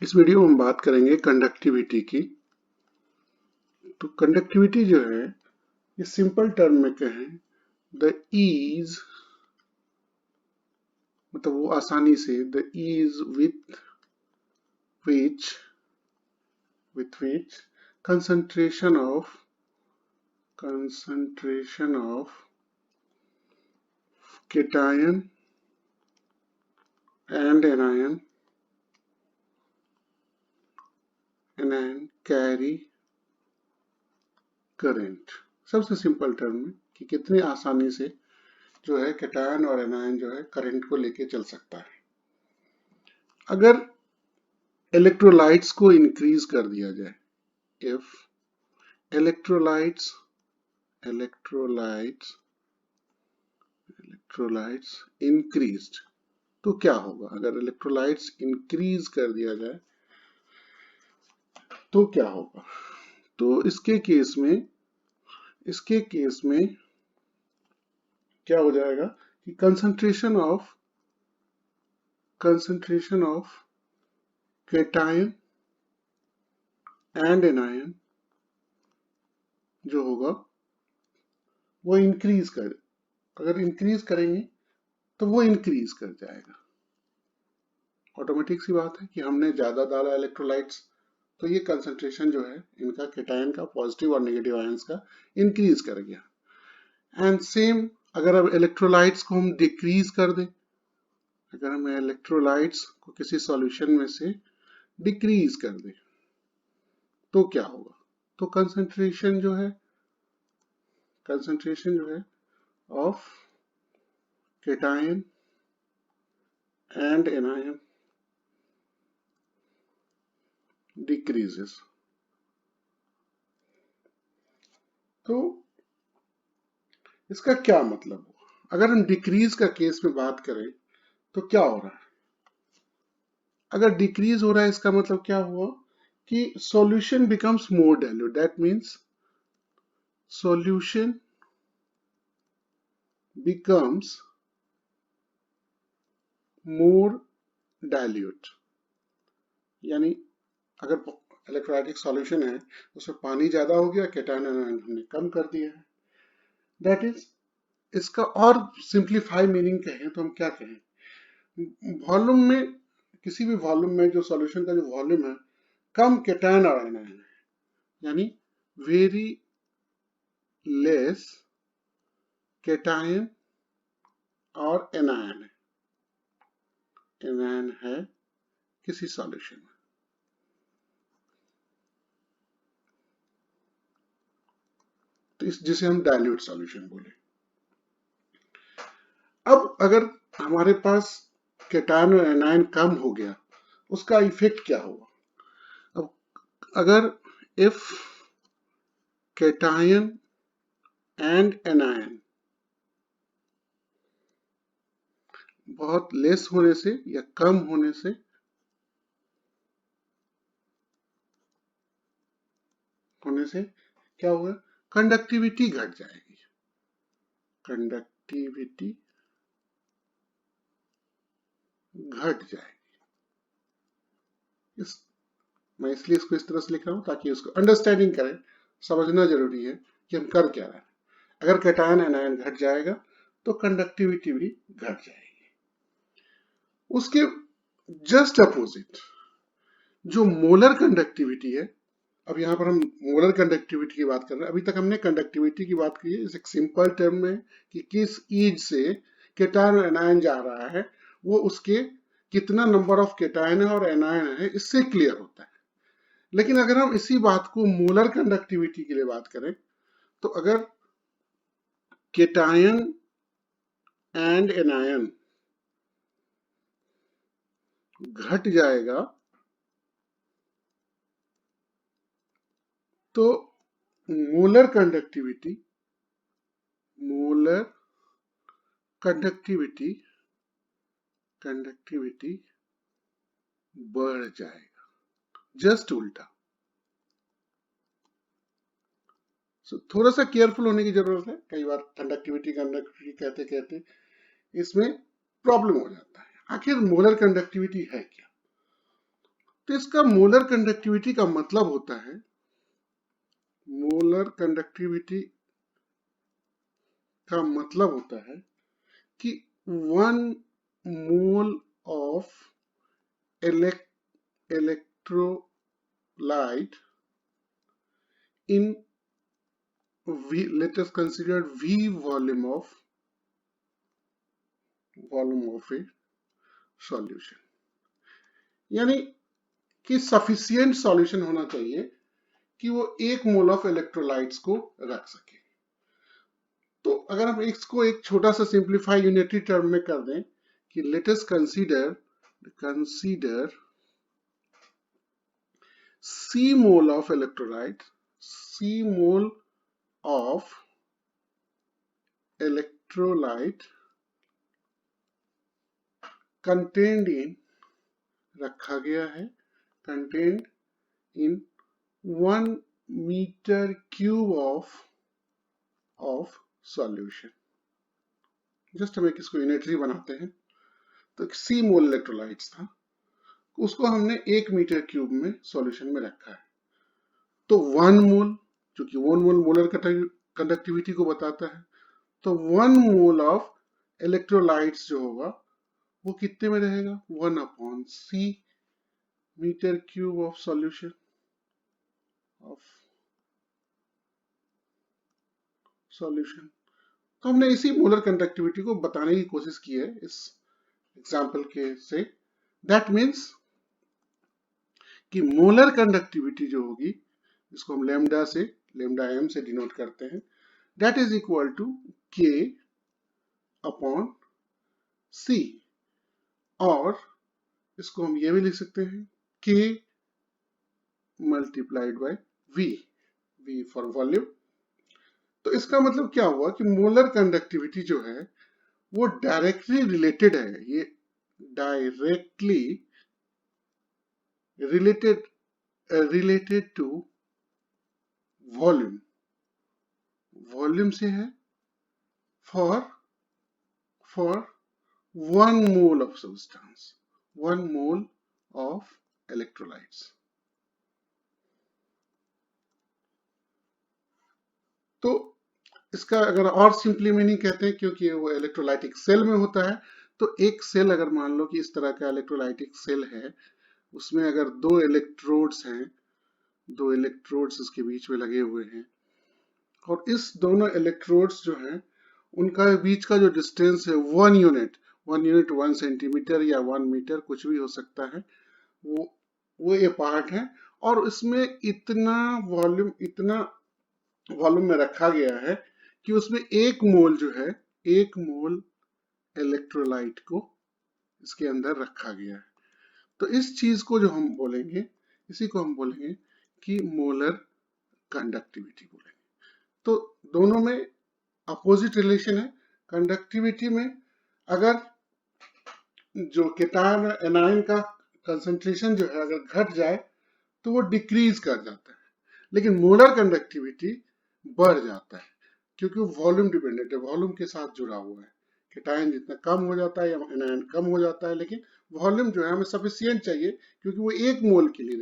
इस वीडियो में हम बात करेंगे कंडक्टिविटी की। तो कंडक्टिविटी जो है ये सिंपल टर्म में कहें द ईज, मतलब वो आसानी से the ease which concentration of cation and anion carry current. सबसे सिंपल टर्म में कि कितनी आसानी से जो है कैटायन और एनायन जो है करंट को लेके चल सकता है। अगर इलेक्ट्रोलाइट्स को इंक्रीज कर दिया जाए, इफ इलेक्ट्रोलाइट्स इंक्रीज्ड, तो क्या होगा? अगर इलेक्ट्रोलाइट्स इंक्रीज कर दिया जाए तो क्या होगा? तो इसके केस में क्या हो जाएगा कि concentration of cation and anion जो होगा वो अगर इंक्रीज करेंगे तो वो इंक्रीज कर जाएगा। ऑटोमेटिक सी बात है कि हमने ज्यादा डाला इलेक्ट्रोलाइट्स, तो ये कंसंट्रेशन जो है इनका कैटायन का पॉजिटिव और नेगेटिव आयंस का इंक्रीज कर गया। एंड सेम अगर अब इलेक्ट्रोलाइट्स को हम डिक्रीज कर दें, अगर हम इलेक्ट्रोलाइट्स को किसी सॉल्यूशन में से डिक्रीज कर दें तो क्या होगा? तो कंसंट्रेशन जो है of cation and anion decreases. तो इसका क्या मतलब हुआ? अगर हम डिक्रीज का केस में बात करें तो क्या हो रहा है? अगर डिक्रीज हो रहा है इसका मतलब क्या हुआ कि solution becomes more dilute. That means solution becomes more dilute। यानी अगर इलेक्ट्रोलाइटिक सॉल्यूशन है उसमें पानी ज्यादा हो गया, कैटायन आयन हमने कम कर दिया है। दैट इज, इसका और सिंप्लीफाई मीनिंग कहें तो हम क्या कहें? वॉल्यूम में, किसी भी वॉल्यूम में जो सॉल्यूशन का जो वॉल्यूम है कम कैटायन और आयन है, यानी वेरी लेस कैटायन और एनायन है किसी सॉल्यूशन में। तो इस जिसे हम डाइल्यूट सॉल्यूशन बोले। अब अगर हमारे पास कैटायन और एनायन कम हो गया, उसका इफेक्ट क्या होगा? अब अगर इफ कैटायन एंड एनायन बहुत लेस होने से या कम होने से क्या होगा? कंडक्टिविटी घट जाएगी। कंडक्टिविटी घट जाएगी। मैं इसलिए इसको इस तरह से लिख रहा हूं ताकि उसको अंडरस्टैंडिंग करें, समझना जरूरी है कि हम कर क्या रहे हैं। अगर कैटायन एनायन घट जाएगा तो कंडक्टिविटी भी घट जाएगी। उसके जस्ट अपोजिट जो मोलर कंडक्टिविटी है, अब यहाँ पर हम मोलर कंडक्टिविटी की बात कर रहे हैं। अभी तक हमने कंडक्टिविटी की बात की है एक सिंपल टर्म में कि किस ईज से कैटायन और एनायन जा रहा है, वो उसके कितना नंबर ऑफ कैटायन है और एनायन है इससे क्लियर होता है। लेकिन अगर हम इसी बात को मोलर कंडक्टिविटी के लिए बात करें तो अगर कैटायन एंड एनायन घट जाएगा तो मोलर कंडक्टिविटी बढ़ जाएगा, जस्ट उल्टा। थोड़ा सा केयरफुल होने की जरूरत है। कई बार कंडक्टिविटी कहते कहते इसमें प्रॉब्लम हो जाता है। आखिर मोलर कंडक्टिविटी है क्या? तो तो इसका मोलर कंडक्टिविटी का मतलब होता है, मोलर कंडक्टिविटी का मतलब होता है कि 1 mole of electrolyte in V, let us consider V volume of a solution, यानी कि सफिशियंट सॉल्यूशन होना चाहिए कि वो 1 मोल ऑफ इलेक्ट्रोलाइट्स को रख सके। तो अगर हम इसको एक छोटा सा सिंप्लीफाई यूनिटरी टर्म में कर दें कि let us consider C mole of electrolyte, C mole of electrolyte contained in, रखा गया है, contained in 1 meter cube of solution. Just हम इसको यूनिटरी बनाते हैं। तो C मोल इलेक्ट्रोलाइट्स था, उसको हमने 1 मीटर क्यूब में सॉल्यूशन में रखा है। तो 1 मोल, क्योंकि 1 मोल मोलर कंडक्टिविटी को बताता है, तो 1 मोल ऑफ इलेक्ट्रोलाइट्स जो होगा वो कितने में रहेगा, 1/C metre cube of solution तो हमने इसी मोलर कंडक्टिविटी को बताने की कोशिश की है इस एग्जाम्पल के से। दैट मीन्स कि मोलर कंडक्टिविटी जो होगी, इसको हम लैम्डा m से डिनोट करते हैं, that is equal to K upon C, और इसको हम ये भी लिख सकते हैं K multiplied by V for volume. तो इसका मतलब क्या हुआ कि मोलर कंडक्टिविटी जो है वो डायरेक्टली रिलेटेड है, ये डायरेक्टली रिलेटेड टू वॉल्यूम से है for 1 mole of substance, 1 mole of electrolytes. तो इसका अगर और सिंपली मीनिंग कहते हैं, क्योंकि वो इलेक्ट्रोलाइटिक सेल में होता है, तो एक सेल अगर मान लो कि इस तरह का इलेक्ट्रोलाइटिक सेल है, उसमें अगर 2 इलेक्ट्रोड्स हैं, 2 इलेक्ट्रोड्स इसके बीच में लगे हुए हैं, और इस दोनों इलेक्ट्रोड्स जो हैं उनका बीच का जो डिस्टेंस है 1 यूनिट 1 सेंटीमीटर या 1 मीटर कुछ भी हो सकता है, वो ये पार्ट है, और इसमें इतना वॉल्यूम में रखा गया है कि उसमें 1 मोल जो है, 1 मोल इलेक्ट्रोलाइट को इसके अंदर रखा गया है। तो इस चीज को जो हम बोलेंगे, इसी को हम बोलेंगे कि मोलर कंडक्टिविटी बोलेंगे। तो दोनों में अपोजिट रिलेशन है। कंडक्टिविटी में अगर जो केटायन और एनायन का कंसंट्रेशन जो है अगर घट जाए तो वो डिक्रीज कर जाता है, लेकिन मोलर कंडक्टिविटी बढ़ जाता है, क्योंकि वो वॉल्यूम डिपेंडेंट है, वॉल्यूम के साथ जुड़ा हुआ है। केटायन जितना कम हो जाता है या एनायन कम हो जाता है, लेकिन वॉल्यूम जो है हमें सफिशिएंट चाहिए, क्योंकि वो 1 मोल के लिए